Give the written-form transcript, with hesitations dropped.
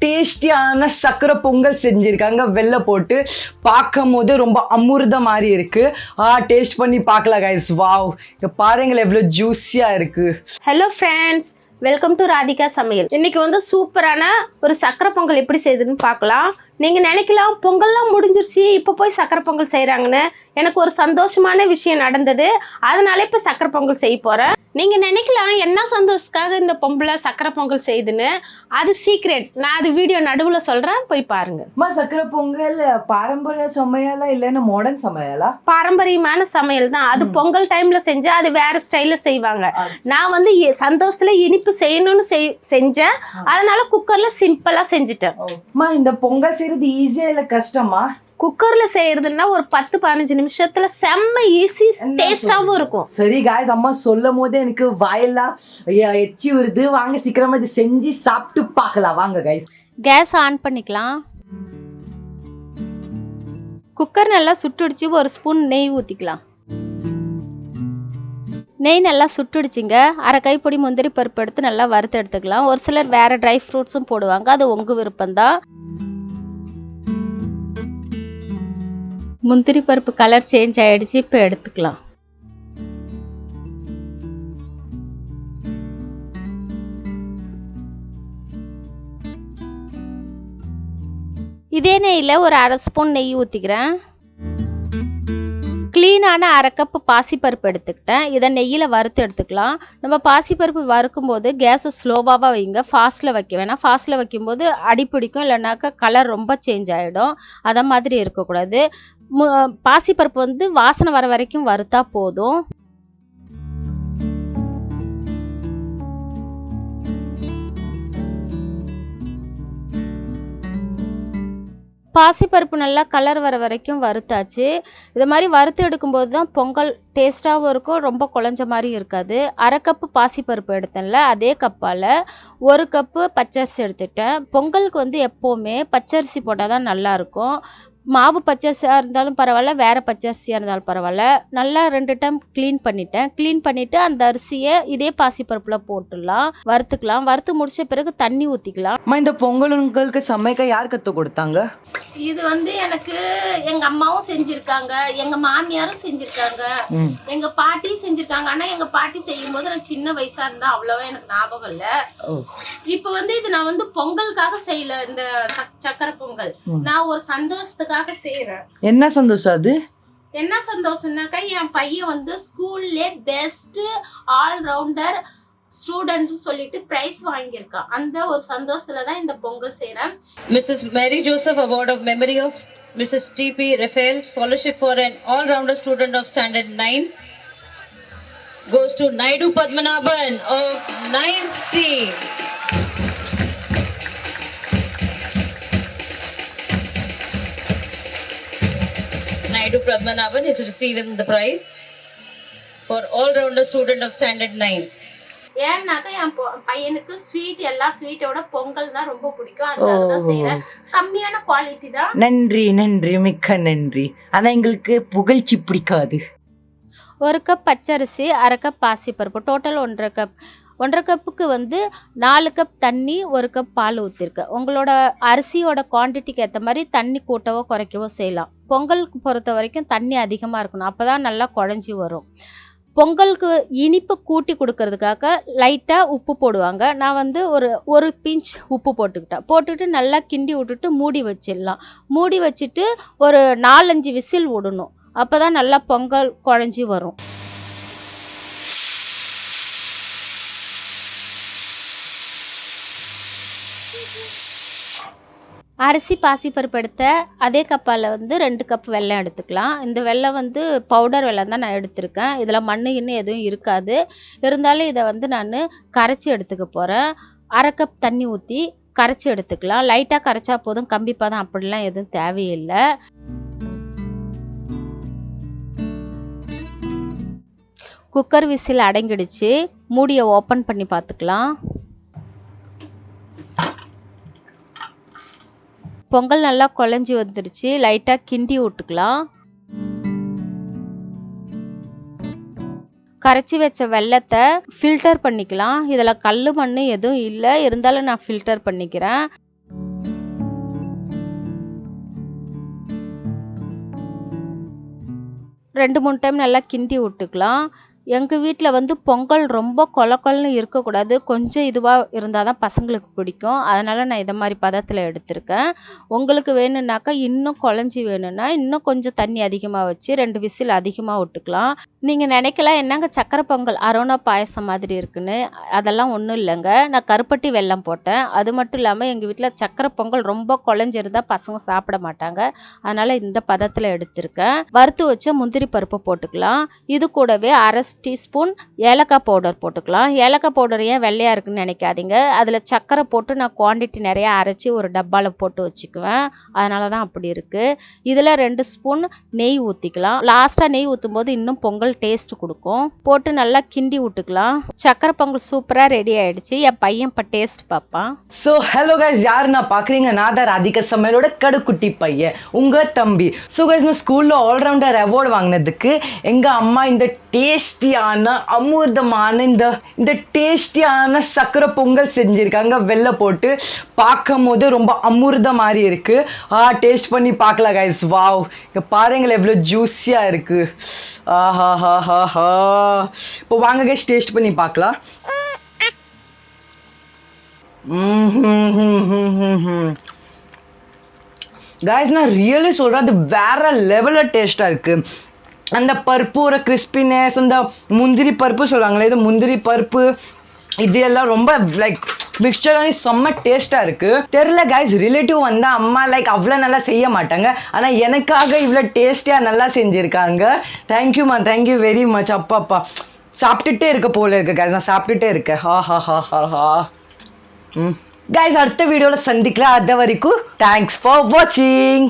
டேஸ்டியான சக்கரை பொங்கல் செஞ்சிருக்காங்க வெள்ளை போட்டு. பார்க்கும் போது ரொம்ப அமிர்த மாதிரி இருக்கு. டேஸ்ட் பண்ணி பார்க்கலாம் கைஸ். வாவ், இங்க பாருங்களேன் எவ்வளோ ஜூஸியா இருக்கு. Hello friends, welcome to Radhika சமையல். இன்னைக்கு வந்து சூப்பரான ஒரு சக்கரை பொங்கல் எப்படி செய்யுதுன்னு பார்க்கலாம். நீங்கள் நினைக்கலாம் பொங்கல்லாம் முடிஞ்சிருச்சு, இப்போ போய் சக்கரை பொங்கல் செய்கிறாங்கன்னு. எனக்கு ஒரு சந்தோஷமான விஷயம் நடந்தது, அதனால இப்போ சக்கரை பொங்கல் செய்ய போகிறேன். நீங்கள் நினைக்கலாம் என்ன சந்தோஷத்துக்காக இந்த பொம்பளை சக்கரை பொங்கல் செய்யுதுன்னு. அது சீக்ரெட், நான் அது வீடியோ நடுவில் சொல்கிறேன், போய் பாருங்க. சக்கரை பொங்கல் பாரம்பரிய சமையலா இல்லைன்னா மாடர்ன் சமையலா? பாரம்பரியமான சமையல் தான். அது பொங்கல் டைம்ல செஞ்சா அது வேற ஸ்டைல்ல செய்வாங்க. நான் வந்து சந்தோஷத்துல இனிப்பு செய்யணும்னு செஞ்சேன், அதனால குக்கர்ல சிம்பிளா செஞ்சுட்டேன். இந்த பொங்கல் செய்யறது ஈஸியா இல்ல கஷ்டமா? குக்கர்ல செய்யறதுன்னா ஒரு 10-15 நிமிஷத்துல செம்ம ஈஸி, டேஸ்டாவும் இருக்கும். சரி காய்ஸ், அம்மா சொல்லும் போது எனக்கு வாயெல்லாம் எச்சி வருது. வாங்க சீக்கிரமா இது செஞ்சு சாப்பிட்டு பார்க்கலாம். வாங்க காய்ஸ். கேஸ் ஆன் பண்ணிக்கலாம். குக்கர் நல்லா சுட்டுடிச்சு ஒரு ஸ்பூன் நெய் ஊற்றிக்கலாம். நெய் நல்லா சுட்டுடுச்சிங்க. அரை கைப்பொடி முந்திரி பருப்பு எடுத்து நல்லா வறுத்து எடுத்துக்கலாம். ஒரு சிலர் வேறு ட்ரை ஃப்ரூட்ஸும் போடுவாங்க, அது உங்கள் விருப்பம்தான். முந்திரி பருப்பு கலர் சேஞ்ச் ஆகிடுச்சு, இப்போ எடுத்துக்கலாம். இதே நெய்யில் ஒரு அரை ஸ்பூன் நெய் ஊற்றிக்கிறேன். க்ளீனான அரை கப்பு பாசிப்பருப்பு எடுத்துக்கிட்டேன். இதை நெய்யில் வறுத்து எடுத்துக்கலாம். நம்ம பாசிப்பருப்பு வறுக்கும்போது கேஸை ஸ்லோவாக வைங்க, ஃபாஸ்ட்டில் வைக்க வேணாம். ஃபாஸ்ட்டில் வைக்கும்போது அடி பிடிக்கும், இல்லைனாக்கா கலர் ரொம்ப சேஞ்ச் ஆகிடும். அதை மாதிரி இருக்கக்கூடாது. பாசிப்பருப்பு வந்து வாசனை வர வரைக்கும் வறுத்தா போதும். பாசிப்பருப்பு நல்லா கலர் வர வரைக்கும் வறுத்தாச்சு. இது மாதிரி வறுத்து எடுக்கும்போது தான் பொங்கல் டேஸ்ட்டாகவும் இருக்கும், ரொம்ப குழஞ்ச மாதிரி இருக்காது. அரை கப்பு பாசிப்பருப்பு எடுத்தேன்ல, அதே கப்பால் ஒரு கப்பு பச்சரிசி எடுத்துட்டேன். பொங்கலுக்கு வந்து எப்போவுமே பச்சரிசி போட்டால் தான் நல்லாயிருக்கும். மாவு பச்சரிசியாக இருந்தாலும் பரவாயில்ல, வேறு பச்சரிசியாக இருந்தாலும் பரவாயில்ல. நல்லா 2 டைம் க்ளீன் பண்ணிவிட்டு அந்த அரிசியை இதே பாசிப்பருப்பில் போட்டுடலாம், வறுத்துக்கலாம். வறுத்து முடிச்ச பிறகு தண்ணி ஊற்றிக்கலாம். இந்த பொங்கலுங்களுக்கு சமைக்க யார் கற்றுக் கொடுத்தாங்க? இது வந்து எனக்கு எங்கள் அம்மாவும் செஞ்சுருக்காங்க, எங்கள் மாமியாரும் செஞ்சுருக்காங்க, எங்கள் பாட்டியும் செஞ்சுருக்காங்க. ஆனால் எங்கள் பாட்டி செய்யும் போது நான் சின்ன வயசாக இருந்தால் அவ்வளோவா எனக்கு ஞாபகம் இல்லை. இப்போ வந்து இது நான் வந்து பொங்கலுக்காக செய்யல, இந்த சக்கரை பொங்கல் நான் ஒரு சந்தோஷத்துக்கு செய்யறேன். என்ன சந்தோஷம் அது? என்ன சந்தோஷம்னாக்கா, என் பையன் வந்து ஸ்கூல்லே பெஸ்ட் ஆல்ரவுண்டர் ஸ்டூடெண்ட் சொல்லிட்டு பிரைஸ் வாங்கியிருக்கான். அந்த ஒரு சந்தோஷத்துல தான் இந்த பொங்கல் செய்யறேன். Mrs. Mary Joseph Award of Memory of Mrs. T.P. Raphael Scholarship for an all-rounder student of Standard 9 goes to Naidu Padmanabhan of 9C. Naidu Padmanabhan is receiving the prize for all-rounder student of Standard 9. ஏன்னாக்கா என் பையனுக்கு sweet, எல்லா ஸ்வீட்டோட பொங்கல் தான் ரொம்ப பிடிக்கும், அதனால தான் செய்யறேன். கம்மியான குவாலிட்டி தான். நன்றி நன்றி, மிக்க நன்றி. ஆனா எங்களுக்கு புகழ்ச்சி பிடிக்காது. ஒரு கப் பச்சரிசி, அரை கப் பாசிப்பருப்பு, டோட்டல் 1.5 கப். 1.5 கப்புக்கு வந்து 4 கப் தண்ணி, 1 கப் பால் ஊற்றிருக்கேன். உங்களோட அரிசியோட குவான்டிட்டிக்கு ஏற்ற மாதிரி தண்ணி கூட்டவோ குறைக்கவோ செய்யலாம். பொங்கலுக்கு பொறுத்த வரைக்கும் தண்ணி அதிகமாக இருக்கணும், அப்போ தான் நல்லா குழஞ்சி வரும். பொங்கலுக்கு இனிப்பு கூட்டி கொடுக்கறதுக்காக லைட்டாக உப்பு போடுவாங்க. நான் வந்து ஒரு பிஞ்ச் உப்பு போட்டுட்டு நல்லா கிண்டி விட்டுட்டு மூடி வச்சிடலாம். மூடி வச்சுட்டு ஒரு 4-5 விசில் விடணும், அப்போ தான் நல்லா பொங்கல் குழஞ்சி வரும். அரிசி பாசிப்பருப்பு எடுத்த அதே கப்பால் வந்து 2 கப் வெல்லம் எடுத்துக்கலாம். இந்த வெல்லம் வந்து பவுடர் வெல்லம் தான் நான் எடுத்திருக்கேன். இதில் மண் இன்னும் எதுவும் இருக்காது. இருந்தாலும் இதை வந்து நான் கரைச்சி எடுத்துக்க போகிறேன். அரை கப் தண்ணி ஊற்றி கரைச்சி எடுத்துக்கலாம். லைட்டாக கரைச்சா போதும், கம்பிப்பாதம் அப்படிலாம் எதுவும் தேவையில்லை. குக்கர் விசில் அடங்கிடுச்சு. மூடியை ஓப்பன் பண்ணி பார்த்துக்கலாம். பொங்கல் நல்லா குழஞ்சி வந்துடுச்சு. லைட்டாக கிண்டி விட்டுக்கலாம். கரைச்சி வச்ச வெல்லத்தை ஃபில்டர் பண்ணிக்கலாம். இதில் கல் மண் எதுவும் இல்லை, இருந்தாலும் நான் ஃபில்டர் பண்ணிக்கிறேன். 2-3 டைம் நல்லா கிண்டி விட்டுக்கலாம். எங்கள் வீட்டில் வந்து பொங்கல் ரொம்ப கொலன்னு இருக்கக்கூடாது, கொஞ்சம் இதுவாக இருந்தால் தான் பசங்களுக்கு பிடிக்கும். அதனால் நான் இதை மாதிரி பதத்தில் எடுத்திருக்கேன். உங்களுக்கு வேணும்னாக்கா இன்னும் குழஞ்சி வேணும்னா இன்னும் கொஞ்சம் தண்ணி அதிகமாக வச்சு 2 விசில் அதிகமாக விட்டுக்கலாம். நீங்கள் நினைக்கலாம் என்னங்க சக்கரை பொங்கல் அரோனா பாயசம் மாதிரி இருக்குன்னு. அதெல்லாம் ஒன்றும் இல்லைங்க, நான் கருப்பட்டி வெல்லம் போட்டேன். அது மட்டும் இல்லாமல் எங்கள் வீட்டில் சக்கரை பொங்கல் ரொம்ப குழஞ்சிருந்தால் பசங்க சாப்பிட மாட்டாங்க, அதனால் இந்த பதத்தில் எடுத்திருக்கேன். வறுத்து வச்ச முந்திரி பருப்பு போட்டுக்கலாம். இது கூடவே அரை டீஸ்பூன் ஏலக்காய் பவுடர் போட்டுக்கலாம். ஏலக்காய் பவுடர் ஏன் வெள்ளையாக இருக்குன்னு நினைக்காதீங்க, அதில் சக்கரை போட்டு நான் குவான்டிட்டி நிறையா அரைச்சி ஒரு டப்பாவில் போட்டு வச்சுக்குவேன், அதனால தான் அப்படி இருக்குது. இதில் 2 ஸ்பூன் நெய் ஊற்றிக்கலாம். லாஸ்ட்டாக நெய் ஊற்றும் போது இன்னும் பொங்கல் டேஸ்ட் கொடுக்கும். போட்டு நல்லா கிண்டி விட்டுக்கலாம். சக்கரை பொங்கல் சூப்பராக ரெடி ஆகிடுச்சு. என் பையன் இப்போ டேஸ்ட் பார்ப்பான். ஸோ ஹலோ கைஸ், யார் நான் பார்க்குறீங்க, நான் தான் ராதிகா சமையலோட கடுக்குட்டி பையன், உங்கள் தம்பி. ஸோ கைஸ், நான் ஸ்கூலில் ஆல்ரவுண்டர் அவார்டு வாங்கினதுக்கு எங்கள் அம்மா இந்த டேஸ்டியான அமிர்தமான இந்த டேஸ்டியான சக்கரை பொங்கல் செஞ்சுருக்காங்க, வெள்ளை போட்டு. பார்க்கும் போது ரொம்ப அமிர்தம் மாதிரி இருக்குது. டேஸ்ட் பண்ணி பார்க்கலாம் கைஸ். வாவ், இங்கே பாருங்கள் எவ்வளோ ஜூஸியாக இருக்குது. ஆஹா. இப்போ வாங்க கைஸ் டேஸ்ட் பண்ணி பார்க்கலாம். கைஸ், நான் ரியலி சொல்கிறேன், அது வேற லெவலில் டேஸ்ட்டாக இருக்குது. அந்த பருப்பு ஒரு கிறிஸ்பினஸ், அந்த முந்திரி பருப்பு சொல்லுவாங்களே, இது முந்திரி பருப்பு, இது எல்லாம் ரொம்ப லைக் மிக்சர் ஆகி செம்ம டேஸ்ட்டாக இருக்குது. தெரில கைஸ், ரிலேட்டிவ் வந்தால் அம்மா லைக் அவ்வளோ நல்லா செய்ய மாட்டாங்க, ஆனால் எனக்காக இவ்வளோ டேஸ்டியாக நல்லா செஞ்சுருக்காங்க. தேங்க்யூம்மா, தேங்க்யூ வெரி மச். அப்பா சாப்பிட்டுட்டே இருக்க போல இருக்கு கைஸ், நான் சாப்பிட்டுட்டே இருக்கேன். ஹா. கைஸ், அடுத்த வீடியோவில் சந்திக்கலாம். அது வரைக்கும் தேங்க்ஸ் ஃபார் வாட்சிங்.